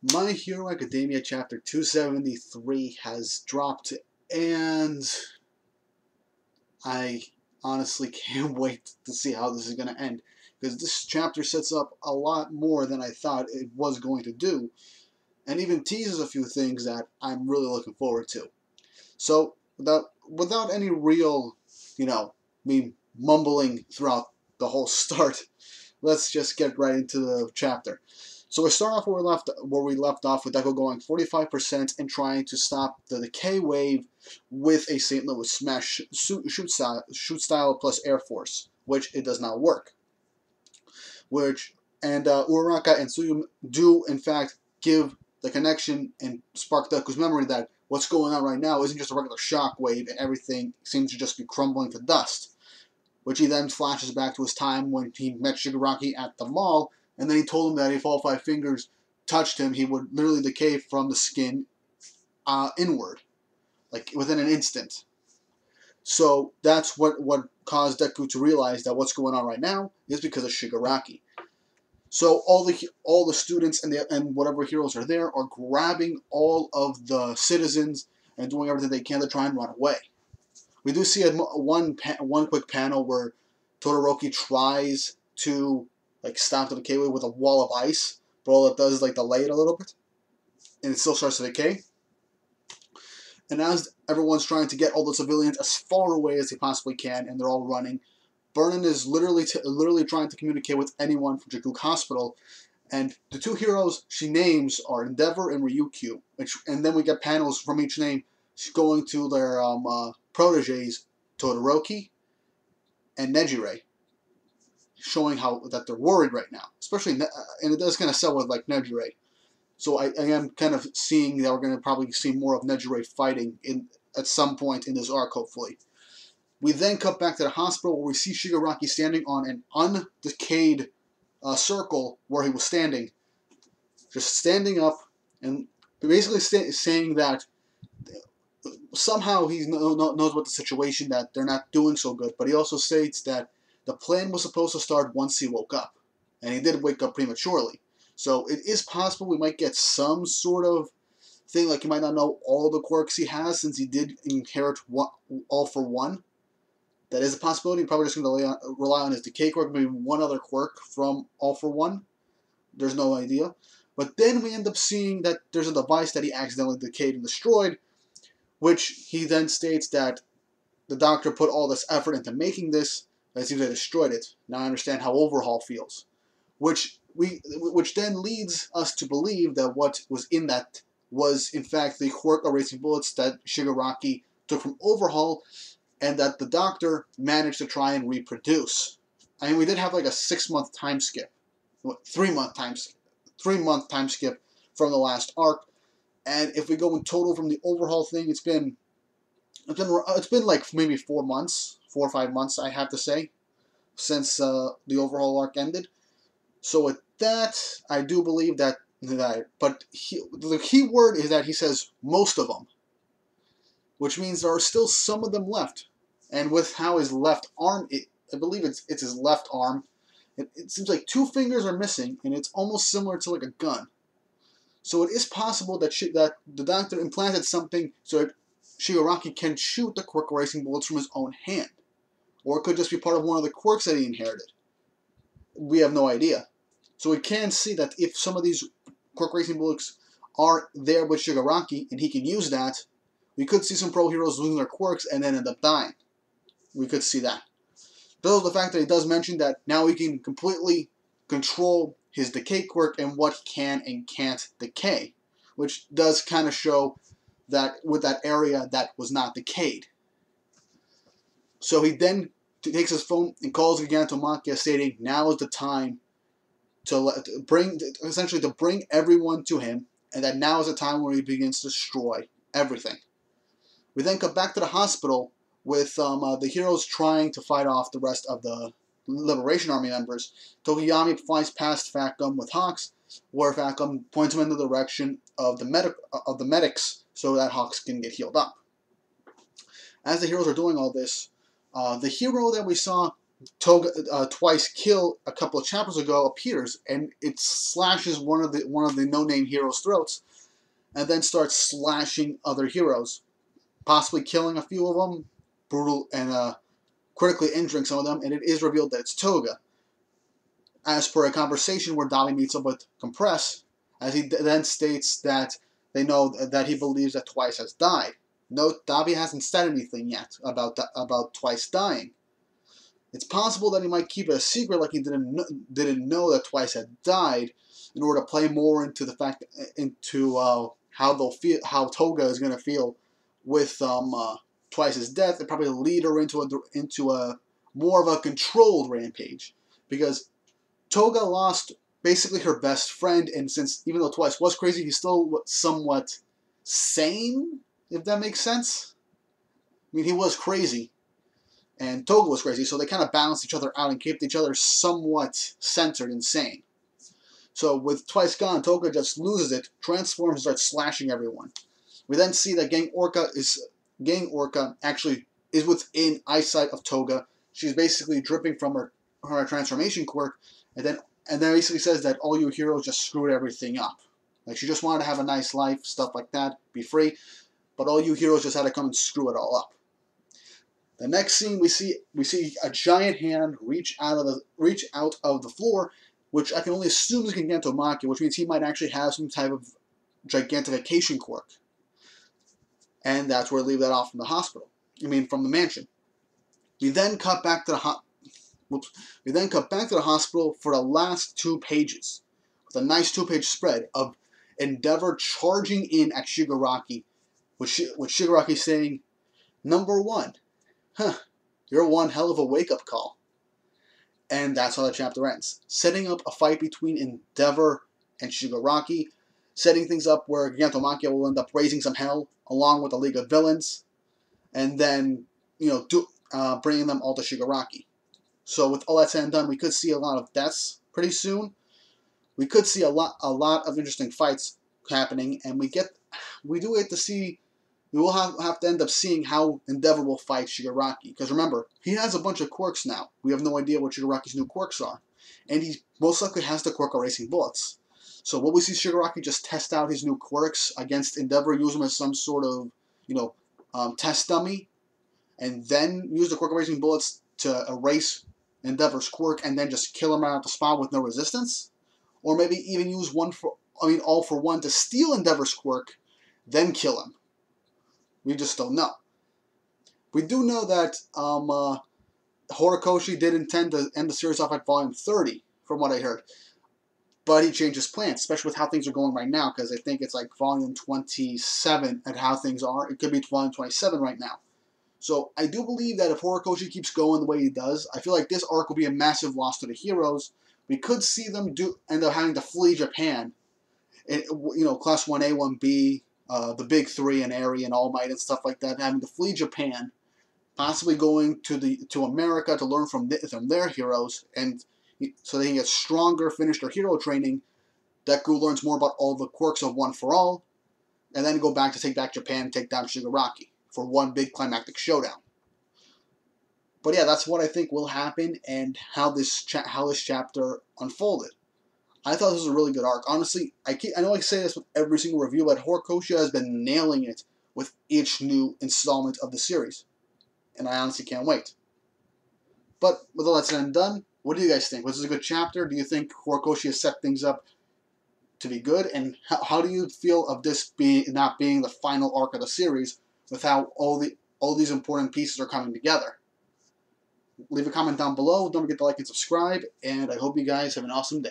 My Hero Academia Chapter 273 has dropped, and I honestly can't wait to see how this is going to end, because this chapter sets up a lot more than I thought it was going to do, and even teases a few things that I'm really looking forward to. So, without any real, me mumbling throughout the whole start, let's just get right into the chapter. So we start off where we left off with Deku going 45% and trying to stop the decay wave with a St. Louis smash shoot style plus Air Force, which it does not work. Uraraka and Tsuyum do in fact give the connection and spark Deku's memory that what's going on right now isn't just a regular shock wave and everything seems to just be crumbling to dust. Which he then flashes back to his time when he met Shigaraki at the mall, and then he told him that if all five fingers touched him, he would literally decay from the skin inward, like within an instant. So that's what caused Deku to realize that what's going on right now is because of Shigaraki. So all the students and whatever heroes are there are grabbing all of the citizens and doing everything they can to try and run away. We do see one quick panel where Todoroki tries to stop the decay wave with a wall of ice, but all it does is delay it a little bit, and it still starts to decay. And as everyone's trying to get all the civilians as far away as they possibly can, and they're all running, Vernon is literally trying to communicate with anyone from Jakuk Hospital, and the two heroes she names are Endeavor and Ryukyu, and then we get panels from each name going to their proteges, Todoroki and Nejire, showing that they're worried right now, especially, and it does kind of sell with Nejire. So I am kind of seeing that we're going to probably see more of Nejire fighting at some point in this arc, hopefully. We then cut back to the hospital where we see Shigaraki standing on an undecayed circle where he was standing, just standing up and basically saying that somehow he knows about the situation, that they're not doing so good, but he also states that the plan was supposed to start once he woke up, and he did wake up prematurely. So it is possible we might get some sort of thing, like he might not know all the quirks he has since he did inherit all for one. That is a possibility. Probably just going to rely on his decay quirk, maybe one other quirk from all for one. There's no idea. But then we end up seeing that there's a device that he accidentally decayed and destroyed, which he then states that the doctor put all this effort into making this, and it seems they destroyed it. Now I understand how Overhaul feels. Which then leads us to believe that what was in that was, in fact, the quirk erasing bullets that Shigaraki took from Overhaul, and that the doctor managed to try and reproduce. I mean, we did have a 6-month time skip. 3-month time skip from the last arc. And if we go in total from the Overhaul thing, it's been maybe 4 months, 4 or 5 months, I have to say, since the Overhaul arc ended. So with that, I do believe that. But the key word is that he says most of them, which means there are still some of them left. And with how his left arm, I believe it's his left arm, it seems like 2 fingers are missing, and it's almost similar to a gun. So it is possible that the doctor implanted something so that Shigaraki can shoot the quirk erasing bullets from his own hand. Or it could just be part of one of the quirks that he inherited. We have no idea. So we can see that if some of these quirk erasing bullets are there with Shigaraki, and he can use that, we could see some pro heroes losing their quirks and then end up dying. We could see that. Though the fact that he does mention that now he can completely control his decay quirk and what he can and can't decay, which does kind of show that with that area that was not decayed. So he then takes his phone and calls Gigantomachia, stating now is the time to bring everyone to him, and that now is the time where he begins to destroy everything. We then cut back to the hospital with the heroes trying to fight off the rest of the Liberation Army members. Tokiyami flies past Facum with Hawks, where Facum points him in the direction of the medics so that Hawks can get healed up. As the heroes are doing all this, the hero that we saw Toga twice kill a couple of chapters ago appears, and it slashes one of the no-name heroes' throats, and then starts slashing other heroes, possibly killing a few of them, brutal and critically injuring some of them. And it is revealed that it's Toga, as per a conversation where Dabi meets up with Compress, as he then states that they know that he believes that Twice has died. No, Dabi hasn't said anything yet about Twice dying. It's possible that he might keep it a secret, like he didn't know that Twice had died, in order to play more into the fact how they'll feel, how Toga is going to feel with Twice's death, and probably lead her into a more of a controlled rampage, because Toga lost basically her best friend, and since even though Twice was crazy, he's still somewhat sane, if that makes sense. I mean, he was crazy, and Toga was crazy, so they kind of balanced each other out and kept each other somewhat centered and sane. So with Twice gone, Toga just loses it, transforms, and starts slashing everyone. We then see that Gang Orca actually is within eyesight of Toga. She's basically dripping from her transformation quirk, and then basically says that all you heroes just screwed everything up. Like, she just wanted to have a nice life, stuff like that, be free, but all you heroes just had to come and screw it all up. The next scene, we see a giant hand reach out of the floor, which I can only assume is Gigantomachia, which means he might actually have some type of gigantification quirk. And that's where we leave that off from the hospital. From the mansion. We then cut back to the hospital for the last 2 pages, with a nice 2-page spread of Endeavor charging in at Shigaraki, with Shigaraki saying, "Number 1, you're one hell of a wake-up call." And that's how the chapter ends, setting up a fight between Endeavor and Shigaraki, setting things up where Gigantomachia will end up raising some hell along with the League of Villains, and then bringing them all to Shigaraki. So with all that said and done, we could see a lot of deaths pretty soon. We could see a lot of interesting fights happening, and we do get to see. We will have to end up seeing how Endeavor will fight Shigaraki. Because remember, he has a bunch of quirks now. We have no idea what Shigaraki's new quirks are. And he most likely has the quirk of Racing Bullets. So will we see Shigaraki just test out his new quirks against Endeavor, use them as some sort of, test dummy, and then use the quirk of Racing Bullets to erase Endeavor's quirk and then just kill him right out the spot with no resistance? Or maybe even use all for one to steal Endeavor's quirk, then kill him? We just don't know. We do know that Horikoshi did intend to end the series off at volume 30, from what I heard. But he changed his plans, especially with how things are going right now, because I think it's like volume 27 at how things are. It could be volume 27 right now. So I do believe that if Horikoshi keeps going the way he does, I feel like this arc will be a massive loss to the heroes. We could see them end up having to flee Japan. And, Class 1A, 1B, the big 3 and Eri and All Might and stuff like that, having to flee Japan, possibly going to America to learn from their heroes, and so they can get stronger, finish their hero training. Deku learns more about all the quirks of One for All, and then go back to take back Japan and take down Shigaraki for one big climactic showdown. But yeah, that's what I think will happen, and how this chapter unfolded. I thought this was a really good arc. Honestly, I know I say this with every single review, but Horikoshi has been nailing it with each new installment of the series. And I honestly can't wait. But with all that said and done, what do you guys think? Was this a good chapter? Do you think Horikoshi has set things up to be good? And how do you feel of this not being the final arc of the series, with how all these important pieces are coming together? Leave a comment down below. Don't forget to like and subscribe. And I hope you guys have an awesome day.